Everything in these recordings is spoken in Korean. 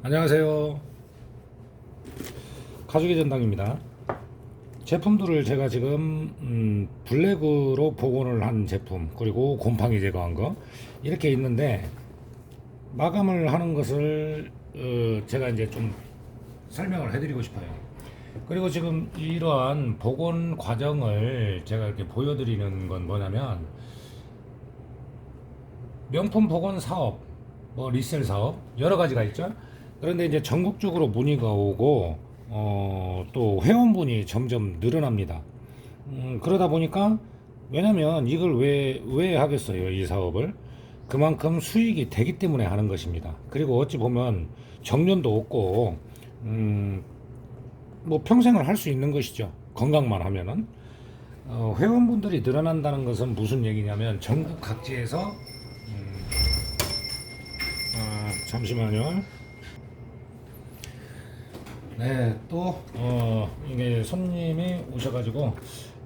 안녕하세요. 가족의 전당입니다. 제품들을 제가 지금 블랙으로 복원을 한 제품, 그리고 곰팡이 제거한 거 이렇게 있는데, 마감을 하는 것을 제가 이제 좀 설명을 해드리고 싶어요. 그리고 지금 이러한 복원 과정을 제가 이렇게 보여드리는 건 뭐냐면, 명품 복원 사업, 뭐 리셀 사업 여러 가지가 있죠. 그런데 이제 전국적으로 문의가 오고 또 회원분이 점점 늘어납니다. 그러다 보니까, 왜냐면 이걸 왜 하겠어요, 이 사업을? 그만큼 수익이 되기 때문에 하는 것입니다. 그리고 어찌 보면 정년도 없고, 음, 뭐 평생을 할 수 있는 것이죠. 건강만 하면은. 회원분들이 늘어난다는 것은 무슨 얘기냐면, 전국 각지에서 잠시만요. 네, 또 이게 손님이 오셔가지고,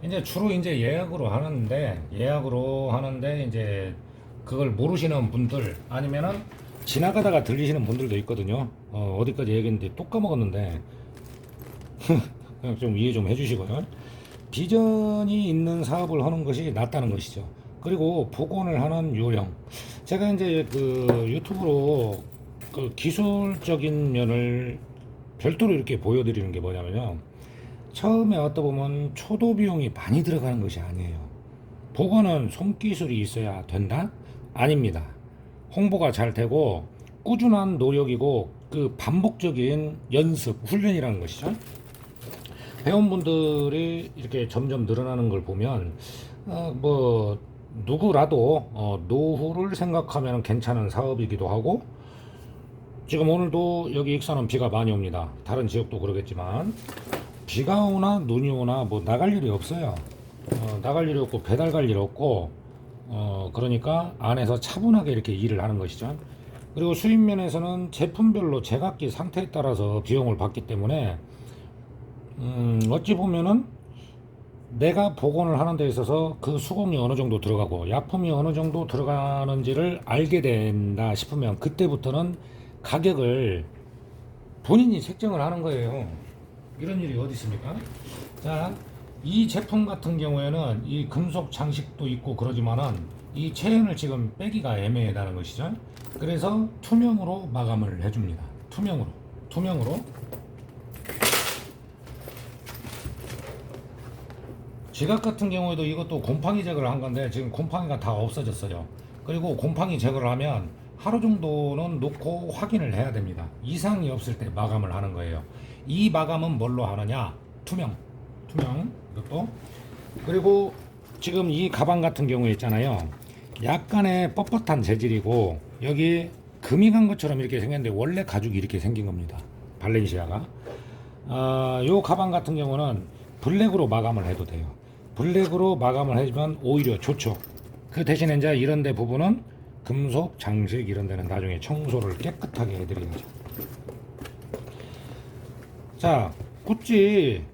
이제 주로 이제 예약으로 하는데 이제 그걸 모르시는 분들, 아니면은 지나가다가 들리시는 분들도 있거든요. 어디까지 얘기했는데 또 까먹었는데 그냥 좀 이해 좀 해주시고요. 비전이 있는 사업을 하는 것이 낫다는 것이죠. 그리고 복원을 하는 요령. 제가 이제 그 유튜브로 그 기술적인 면을 별도로 이렇게 보여드리는 게 뭐냐면요. 처음에 왔다 보면 초도 비용이 많이 들어가는 것이 아니에요. 복원은 손기술이 있어야 된다? 아닙니다. 홍보가 잘 되고 꾸준한 노력이고 그 반복적인 연습, 훈련이라는 것이죠. 회원분들이 이렇게 점점 늘어나는 걸 보면, 뭐 누구라도 노후를 생각하면 괜찮은 사업이기도 하고, 지금 오늘도 여기 익산은 비가 많이 옵니다. 다른 지역도 그러겠지만, 비가 오나 눈이 오나 뭐 나갈 일이 없어요. 나갈 일이 없고 배달 갈 일 없고, 그러니까 안에서 차분하게 이렇게 일을 하는 것이죠. 그리고 수입 면에서는 제품별로 제각기 상태에 따라서 비용을 받기 때문에, 어찌 보면은 내가 복원을 하는 데 있어서 그 수공이 어느 정도 들어가고 약품이 어느 정도 들어가는지를 알게 된다 싶으면, 그때부터는 가격을 본인이 책정을 하는 거예요. 이런 일이 어디 있습니까? 자, 이 제품 같은 경우에는 이 금속 장식도 있고 그러지만은 이 체인을 지금 빼기가 애매하다는 것이죠. 그래서 투명으로 마감을 해줍니다. 투명으로. 지갑 같은 경우에도 이것도 곰팡이 제거를 한 건데, 지금 곰팡이가 다 없어졌어요. 그리고 곰팡이 제거를 하면 하루 정도는 놓고 확인을 해야 됩니다. 이상이 없을 때 마감을 하는 거예요. 이 마감은 뭘로 하느냐? 투명. 이것도. 그리고 지금 이 가방 같은 경우에 있잖아요. 약간의 뻣뻣한 재질이고, 여기 금이 간 것처럼 이렇게 생겼는데 원래 가죽이 이렇게 생긴 겁니다. 발렌시아가. 요 가방 같은 경우는 블랙으로 마감을 해도 돼요. 블랙으로 마감을 해주면 오히려 좋죠. 그 대신에 이제 이런 데 부분은 금속, 장식 이런 데는 나중에 청소를 깨끗하게 해드리는 거죠. 자, 구찌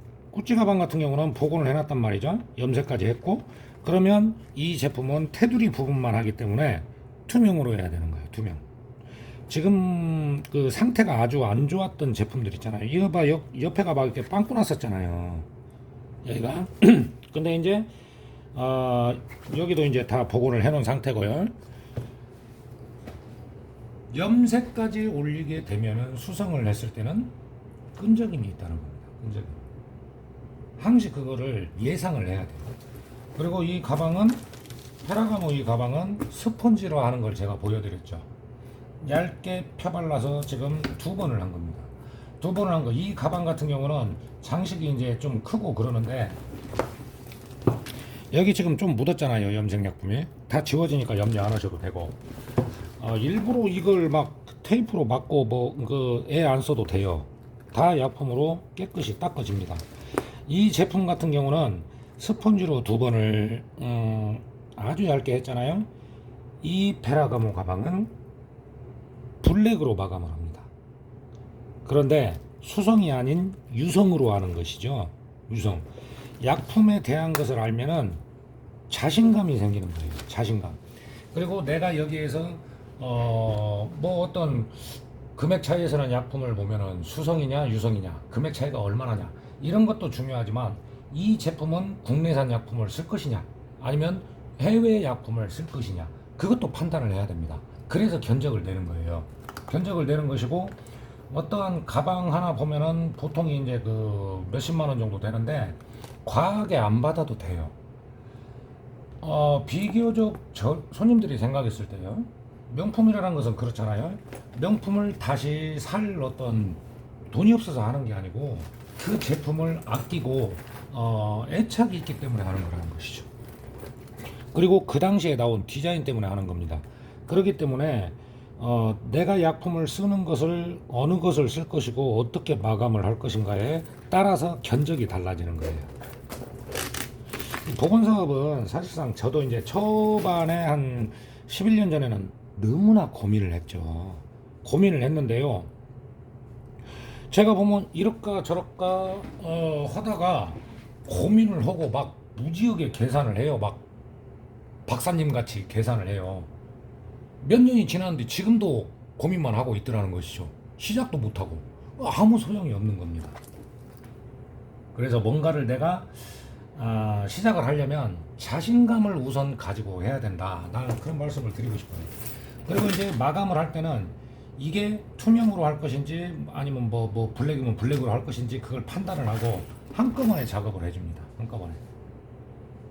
가방 같은 경우는 복원을 해놨단 말이죠. 염색까지 했고, 그러면 이 제품은 테두리 부분만 하기 때문에 투명으로 해야 되는 거예요. 투명. 지금 그 상태가 아주 안 좋았던 제품들 있잖아요. 이거 봐, 옆에가 막 이렇게 빵꾸 났었잖아요. 여기가. 근데 이제 여기도 이제 다 복원을 해놓은 상태고요. 염색까지 올리게 되면은, 수성을 했을 때는 끈적임이 있다는 겁니다. 끈적임. 항시 그거를 예상을 해야 돼요. 그리고 이 가방은, 페라가모 이 가방은 스펀지로 하는 걸 제가 보여드렸죠. 얇게 펴발라서 지금 2번을 한 겁니다. 2번을 한 거. 이 가방 같은 경우는 장식이 이제 좀 크고 그러는데, 여기 지금 좀 묻었잖아요. 염색약품이 다 지워지니까 염려 안 하셔도 되고, 일부러 이걸 막 테이프로 막고 뭐 그 애 안 써도 돼요. 다 약품으로 깨끗이 닦아집니다. 이 제품 같은 경우는 스펀지로 2번을 아주 얇게 했잖아요. 이 페라가모 가방은 블랙으로 마감을 합니다. 그런데 수성이 아닌 유성으로 하는 것이죠. 유성. 약품에 대한 것을 알면은 자신감이 생기는 거예요. 자신감. 그리고 내가 여기에서 뭐 어떤 금액 차이에서는 약품을 보면은 수성이냐 유성이냐 금액 차이가 얼마나냐 이런 것도 중요하지만 이 제품은 국내산 약품을 쓸 것이냐 아니면 해외 약품을 쓸 것이냐 그것도 판단을 해야 됩니다. 그래서 견적을 내는 거예요. 견적을 내는 것이고 어떠한 가방 하나 보면은 보통 이제 그 몇십만 원 정도 되는데 과하게 안 받아도 돼요. 비교적 손님들이 생각했을 때요. 명품이라는 것은 그렇잖아요. 명품을 다시 살 어떤 돈이 없어서 하는 게 아니고 그 제품을 아끼고 애착이 있기 때문에 하는 거라는 것이죠. 그리고 그 당시에 나온 디자인 때문에 하는 겁니다. 그렇기 때문에 내가 약품을 쓰는 것을 어느 것을 쓸 것이고 어떻게 마감을 할 것인가에 따라서 견적이 달라지는 거예요. 이 복원 사업은 사실상 저도 이제 초반에 한 11년 전에는 너무나 고민을 했죠. 고민을 했는데요. 제가 보면 이럴까 저럴까 하다가 고민을 하고 막 무지하게 계산을 해요. 막 박사님 같이 계산을 해요. 몇 년이 지났는데 지금도 고민만 하고 있더라는 것이죠. 시작도 못하고 아무 소용이 없는 겁니다. 그래서 뭔가를 내가 시작을 하려면 자신감을 우선 가지고 해야 된다. 나는 그런 말씀을 드리고 싶어요. 그리고 이제 마감을 할 때는 이게 투명으로 할 것인지 아니면 뭐 블랙이면 블랙으로 할 것인지 그걸 판단을 하고 한꺼번에 작업을 해줍니다. 한꺼번에.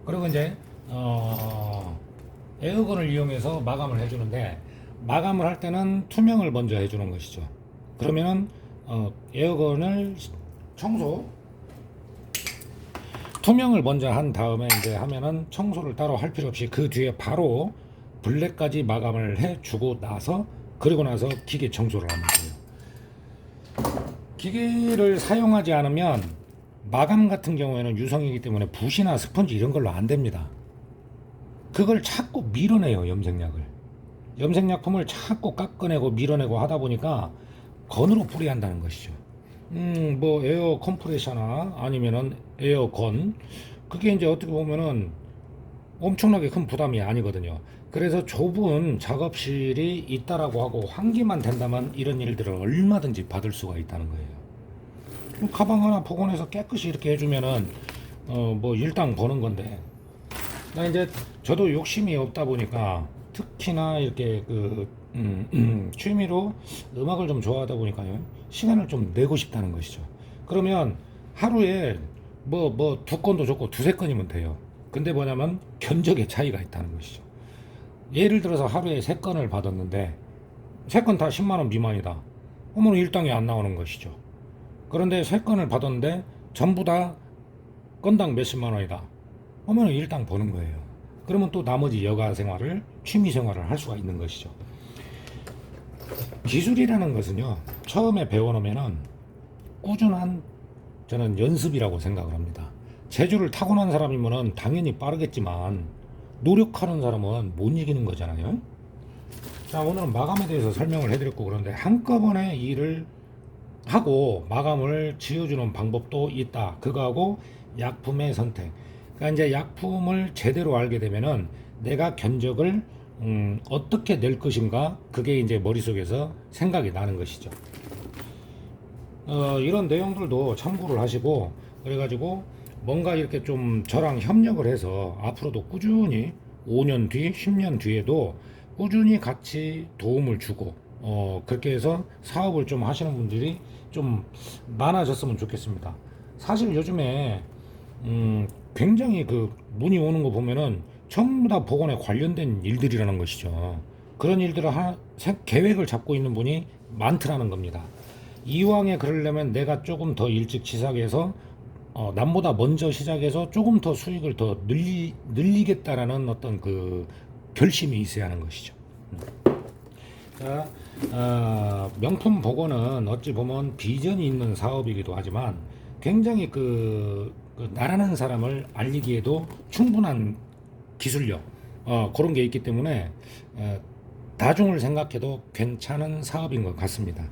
그리고 이제 에어건을 이용해서 마감을 해주는데 마감을 할 때는 투명을 먼저 해주는 것이죠. 그러면은 에어건을 투명을 먼저 한 다음에 이제 하면은 청소를 따로 할 필요 없이 그 뒤에 바로 블랙까지 마감을 해주고 나서 그리고 나서 기계 청소를 하는 거예요. 기계를 사용하지 않으면 마감 같은 경우에는 유성이기 때문에 붓이나 스펀지 이런 걸로 안 됩니다. 그걸 자꾸 밀어내요. 염색약품을 자꾸 깎아내고 밀어내고 하다 보니까 건으로 뿌려야 한다는 것이죠. 뭐 에어 컴프레셔나 아니면은 에어건 그게 이제 어떻게 보면은 엄청나게 큰 부담이 아니거든요. 그래서 좁은 작업실이 있다라고 하고 환기만 된다면 이런 일들을 얼마든지 받을 수가 있다는 거예요. 가방 하나 복원해서 깨끗이 이렇게 해주면은 뭐 일당 버는 건데 나 이제 저도 욕심이 없다 보니까 특히나 이렇게 취미로 음악을 좀 좋아하다 보니까요 시간을 좀 내고 싶다는 것이죠. 그러면 하루에 뭐 두 건도 좋고 두세 건이면 돼요. 근데 뭐냐면 견적의 차이가 있다는 것이죠. 예를 들어서 하루에 세 건을 받았는데 세 건 다 10만 원 미만이다. 그러면 일당이 안 나오는 것이죠. 그런데 세 건을 받았는데 전부 다 건당 몇십만 원이다. 그러면 일당 버는 거예요. 그러면 또 나머지 여가 생활을 취미 생활을 할 수가 있는 것이죠. 기술이라는 것은요 처음에 배워놓으면은 꾸준한 저는 연습이라고 생각을 합니다. 재주를 타고난 사람이면은 당연히 빠르겠지만 노력하는 사람은 못 이기는 거잖아요. 자, 오늘은 마감에 대해서 설명을 해드렸고 그런데 한꺼번에 일을 하고 마감을 지어주는 방법도 있다. 그거하고 약품의 선택. 그러니까 이제 약품을 제대로 알게 되면은 내가 견적을 어떻게 낼 것인가 그게 이제 머릿속에서 생각이 나는 것이죠. 이런 내용들도 참고를 하시고 그래가지고 뭔가 이렇게 좀 저랑 협력을 해서 앞으로도 꾸준히 5년 뒤, 10년 뒤에도 꾸준히 같이 도움을 주고 그렇게 해서 사업을 좀 하시는 분들이 좀 많아졌으면 좋겠습니다. 사실 요즘에 굉장히 그 문의 오는 거 보면은 전부 다 복원에 관련된 일들이라는 것이죠. 그런 일들을 계획을 잡고 있는 분이 많더라는 겁니다. 이왕에 그러려면 내가 조금 더 일찍 시작해서 남보다 먼저 시작해서 조금 더 수익을 더 늘리겠다라는 어떤 그 결심이 있어야 하는 것이죠. 자, 명품 복원은 어찌 보면 비전이 있는 사업이기도 하지만 굉장히 나라는 사람을 알리기에도 충분한 기술력 그런 게 있기 때문에 다중을 생각해도 괜찮은 사업인 것 같습니다.